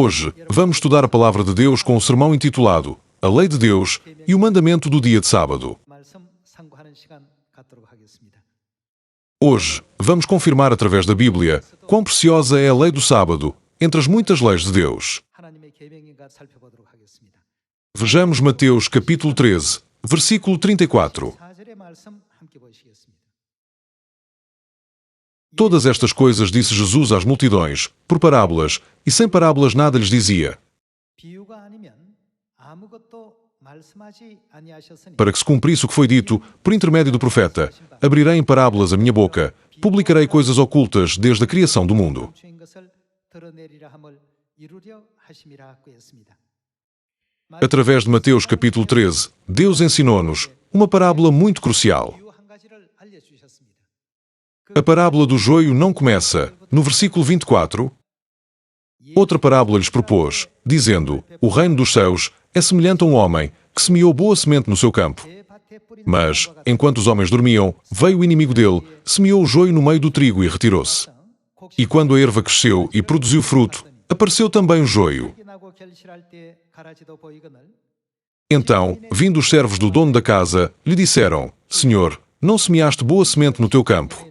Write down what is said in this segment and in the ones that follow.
Hoje, vamos estudar a Palavra de Deus com o sermão intitulado A Lei de Deus e o Mandamento do Dia de Sábado. Hoje, vamos confirmar através da Bíblia quão preciosa é a lei do sábado entre as muitas leis de Deus. Vejamos Mateus capítulo 13, versículo 34. Todas estas coisas disse Jesus às multidões, por parábolas, e sem parábolas nada lhes dizia, para que se cumprisse o que foi dito, por intermédio do profeta: abrirei em parábolas a minha boca, publicarei coisas ocultas desde a criação do mundo. Através de Mateus capítulo 13, Deus ensinou-nos uma parábola muito crucial. A parábola do joio não começa no versículo 24. Outra parábola lhes propôs, dizendo: o reino dos céus é semelhante a um homem que semeou boa semente no seu campo. Mas, enquanto os homens dormiam, veio o inimigo dele, semeou o joio no meio do trigo e retirou-se. E quando a erva cresceu e produziu fruto, apareceu também o joio. Então, vindo os servos do dono da casa, lhe disseram: Senhor, não semeaste boa semente no teu campo?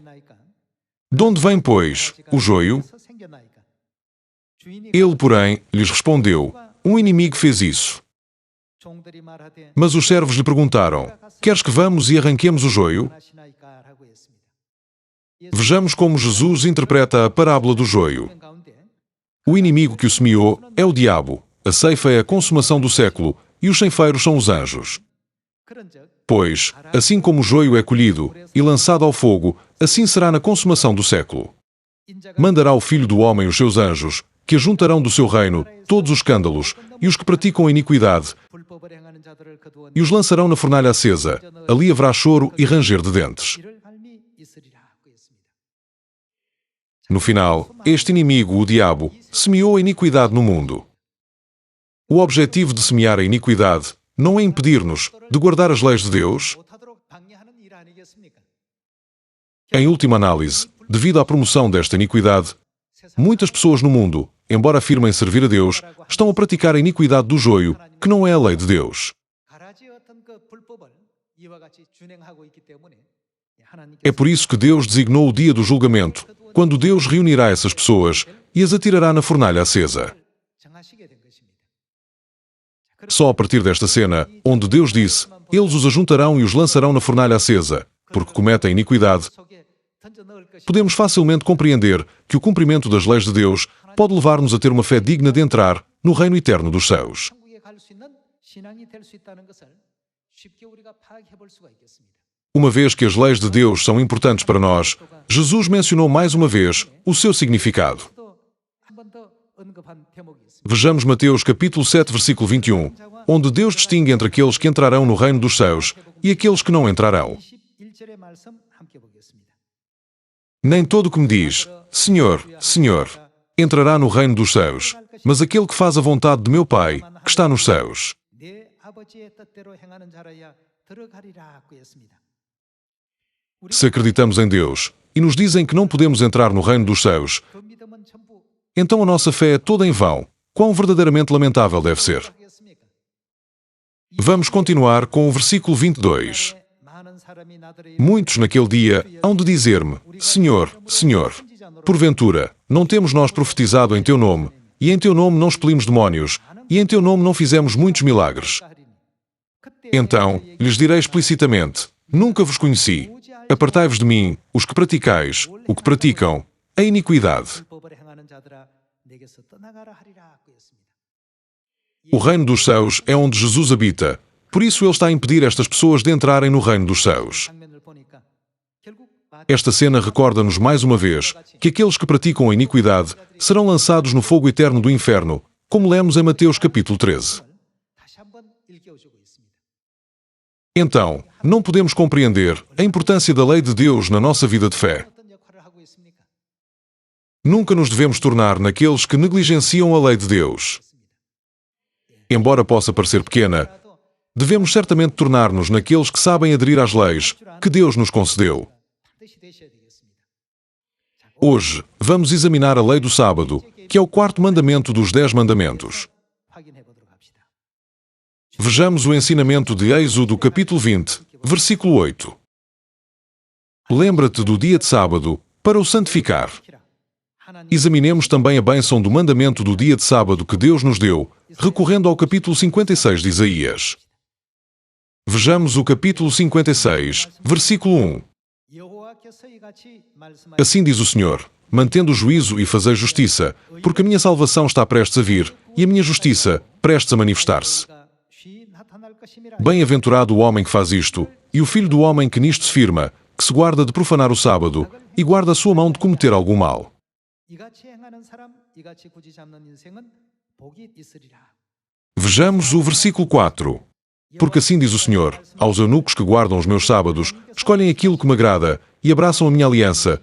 De onde vem, pois, o joio? Ele, porém, lhes respondeu: um inimigo fez isso. Mas os servos lhe perguntaram: queres que vamos e arranquemos o joio? Vejamos como Jesus interpreta a parábola do joio. O inimigo que o semeou é o diabo, a ceifa é a consumação do século, e os ceifeiros são os anjos. Pois, assim como o joio é colhido e lançado ao fogo, assim será na consumação do século. Mandará o Filho do Homem os seus anjos, que ajuntarão do seu reino todos os escândalos e os que praticam a iniquidade, e os lançarão na fornalha acesa. Ali haverá choro e ranger de dentes. No final, este inimigo, o diabo, semeou a iniquidade no mundo. O objetivo de semear a iniquidade não é impedir-nos de guardar as leis de Deus? Em última análise, devido à promoção desta iniquidade, muitas pessoas no mundo, embora afirmem servir a Deus, estão a praticar a iniquidade do joio, que não é a lei de Deus. É por isso que Deus designou o dia do julgamento, quando Deus reunirá essas pessoas e as atirará na fornalha acesa. Só a partir desta cena, onde Deus disse: eles os ajuntarão e os lançarão na fornalha acesa, porque cometem iniquidade, podemos facilmente compreender que o cumprimento das leis de Deus pode levar-nos a ter uma fé digna de entrar no reino eterno dos céus. Uma vez que as leis de Deus são importantes para nós, Jesus mencionou mais uma vez o seu significado. Vejamos Mateus capítulo 7, versículo 21, onde Deus distingue entre aqueles que entrarão no reino dos céus e aqueles que não entrarão. Nem todo o que me diz: Senhor, Senhor, entrará no reino dos céus, mas aquele que faz a vontade de meu Pai, que está nos céus. Se acreditamos em Deus e nos dizem que não podemos entrar no reino dos céus, então a nossa fé é toda em vão. Quão verdadeiramente lamentável deve ser. Vamos continuar com o versículo 22. Muitos naquele dia hão de dizer-me: Senhor, Senhor, porventura, não temos nós profetizado em Teu nome, e em Teu nome não expelimos demónios, e em Teu nome não fizemos muitos milagres? Então, lhes direi explicitamente: nunca vos conheci. Apartai-vos de mim, os que praticais, o que praticam, a iniquidade. O reino dos céus é onde Jesus habita, por isso Ele está a impedir estas pessoas de entrarem no reino dos céus. Esta cena recorda-nos mais uma vez que aqueles que praticam a iniquidade serão lançados no fogo eterno do inferno, como lemos em Mateus capítulo 13. Então, não podemos compreender a importância da lei de Deus na nossa vida de fé. Nunca nos devemos tornar naqueles que negligenciam a lei de Deus. Embora possa parecer pequena, devemos certamente tornar-nos naqueles que sabem aderir às leis que Deus nos concedeu. Hoje, vamos examinar a lei do sábado que é o quarto mandamento dos 10 mandamentos. Vejamos o ensinamento de Êxodo capítulo 20, versículo 8. Lembra-te do dia de sábado, para o santificar. Examinemos também a bênção do mandamento do dia de sábado que Deus nos deu, recorrendo ao capítulo 56 de Isaías. Vejamos o capítulo 56, versículo 1. Assim diz o Senhor: mantendo o juízo e fazei justiça, porque a minha salvação está prestes a vir, e a minha justiça prestes a manifestar-se. Bem-aventurado o homem que faz isto, e o filho do homem que nisto se firma, que se guarda de profanar o sábado, e guarda a sua mão de cometer algum mal. Vejamos o versículo 4. Porque assim diz o Senhor: aos eunucos que guardam os meus sábados, escolhem aquilo que me agrada, e abraçam a minha aliança,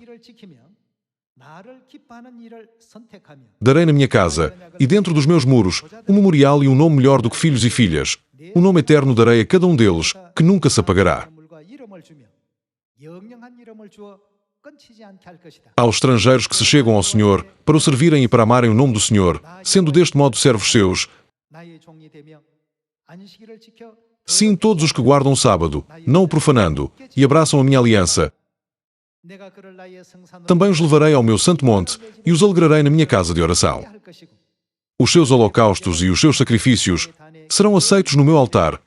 darei na minha casa, e dentro dos meus muros, um memorial e um nome melhor do que filhos e filhas. Um nome eterno darei a cada um deles, que nunca se apagará. Aos estrangeiros que se chegam ao Senhor, para o servirem e para amarem o nome do Senhor, sendo deste modo servos seus, sim, todos os que guardam o sábado, não o profanando, e abraçam a minha aliança, também os levarei ao meu santo monte, e os alegrarei na minha casa de oração. Os seus holocaustos e os seus sacrifícios serão aceitos no meu altar,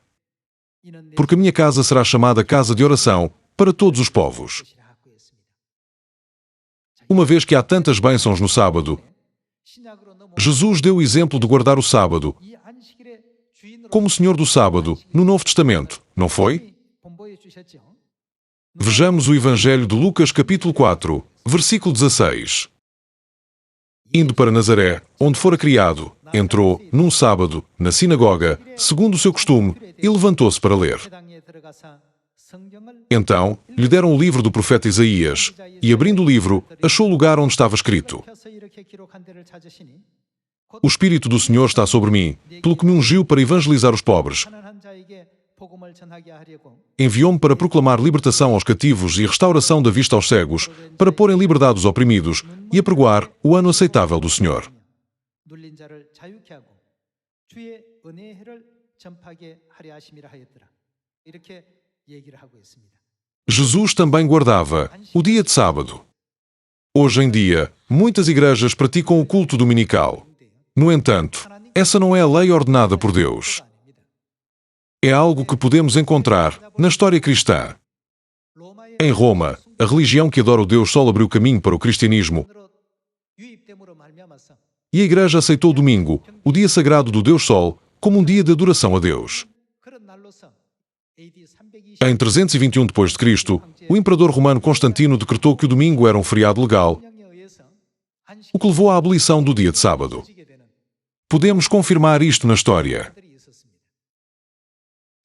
porque a minha casa será chamada casa de oração para todos os povos. Uma vez que há tantas bênçãos no sábado, Jesus deu o exemplo de guardar o sábado como o Senhor do sábado no Novo Testamento, não foi? Vejamos o Evangelho de Lucas capítulo 4, versículo 16. Indo para Nazaré, onde fora criado, entrou, num sábado, na sinagoga, segundo o seu costume, e levantou-se para ler. Então, lhe deram o livro do profeta Isaías, e abrindo o livro, achou o lugar onde estava escrito: o Espírito do Senhor está sobre mim, pelo que me ungiu para evangelizar os pobres. Enviou-me para proclamar libertação aos cativos e restauração da vista aos cegos, para pôr em liberdade os oprimidos e apregoar o ano aceitável do Senhor. Jesus também guardava o dia de sábado. Hoje em dia, muitas igrejas praticam o culto dominical. No entanto, essa não é a lei ordenada por Deus. É algo que podemos encontrar na história cristã. Em Roma, a religião que adora o Deus Sol abriu caminho para o cristianismo, e a Igreja aceitou o domingo, o dia sagrado do Deus Sol, como um dia de adoração a Deus. Em 321 d.C., o imperador romano Constantino decretou que o domingo era um feriado legal, o que levou à abolição do dia de sábado. Podemos confirmar isto na história.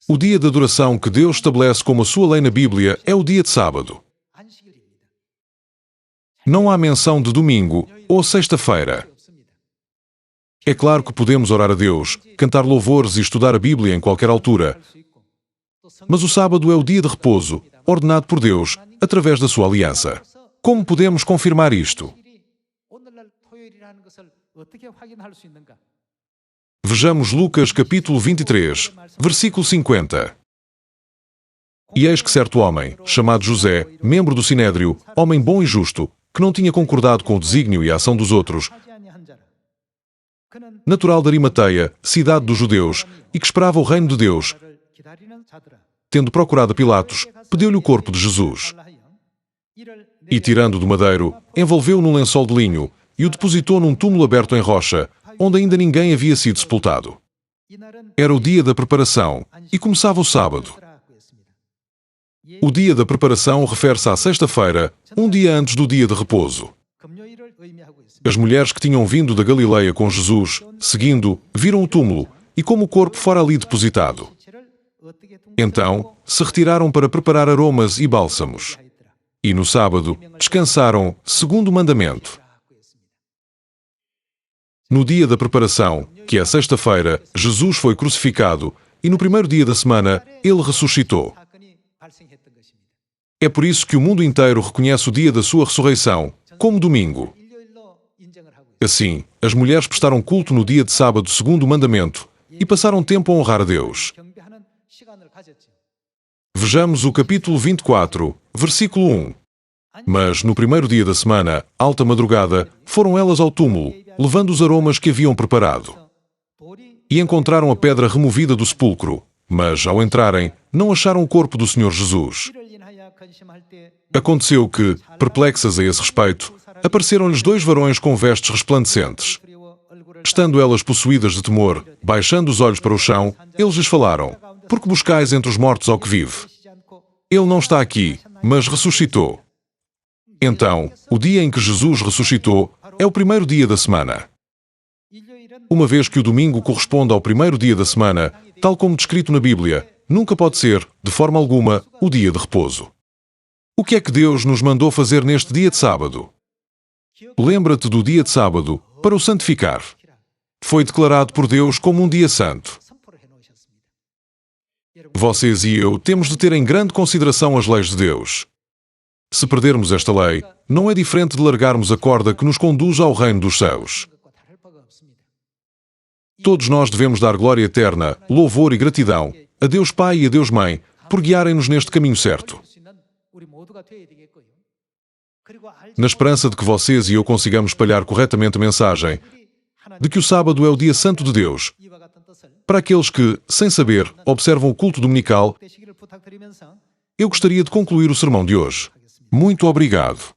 O dia de adoração que Deus estabelece como a sua lei na Bíblia é o dia de sábado. Não há menção de domingo ou sexta-feira. É claro que podemos orar a Deus, cantar louvores e estudar a Bíblia em qualquer altura, mas o sábado é o dia de repouso, ordenado por Deus, através da sua aliança. Como podemos confirmar isto? Vejamos Lucas capítulo 23, versículo 50. E eis que certo homem, chamado José, membro do Sinédrio, homem bom e justo, que não tinha concordado com o desígnio e a ação dos outros, natural de Arimateia, cidade dos judeus, e que esperava o reino de Deus, tendo procurado a Pilatos, pediu-lhe o corpo de Jesus. E tirando do madeiro, envolveu-o num lençol de linho, e o depositou num túmulo aberto em rocha, onde ainda ninguém havia sido sepultado. Era o dia da preparação, e começava o sábado. O dia da preparação refere-se à sexta-feira, um dia antes do dia de repouso. As mulheres que tinham vindo da Galileia com Jesus, seguindo, viram o túmulo, e como o corpo fora ali depositado. Então, se retiraram para preparar aromas e bálsamos. E no sábado, descansaram, segundo o mandamento. No dia da preparação, que é sexta-feira, Jesus foi crucificado, e no primeiro dia da semana, ele ressuscitou. É por isso que o mundo inteiro reconhece o dia da sua ressurreição como domingo. Assim, as mulheres prestaram culto no dia de sábado segundo o mandamento e passaram tempo a honrar a Deus. Vejamos o capítulo 24, versículo 1. Mas no primeiro dia da semana, alta madrugada, foram elas ao túmulo, levando os aromas que haviam preparado. E encontraram a pedra removida do sepulcro, mas, ao entrarem, não acharam o corpo do Senhor Jesus. Aconteceu que, perplexas a esse respeito, apareceram-lhes dois varões com vestes resplandecentes. Estando elas possuídas de temor, baixando os olhos para o chão, eles lhes falaram: Por que buscais entre os mortos ao que vive? Ele não está aqui, mas ressuscitou. Então, o dia em que Jesus ressuscitou é o primeiro dia da semana. Uma vez que o domingo corresponde ao primeiro dia da semana, tal como descrito na Bíblia, nunca pode ser, de forma alguma, o dia de repouso. O que é que Deus nos mandou fazer neste dia de sábado? Lembra-te do dia de sábado para o santificar. Foi declarado por Deus como um dia santo. Vocês e eu temos de ter em grande consideração as leis de Deus. Se perdermos esta lei, não é diferente de largarmos a corda que nos conduz ao reino dos céus. Todos nós devemos dar glória eterna, louvor e gratidão a Deus Pai e a Deus Mãe por guiarem-nos neste caminho certo. Na esperança de que vocês e eu consigamos espalhar corretamente a mensagem de que o sábado é o dia santo de Deus, para aqueles que, sem saber, observam o culto dominical, eu gostaria de concluir o sermão de hoje. Muito obrigado.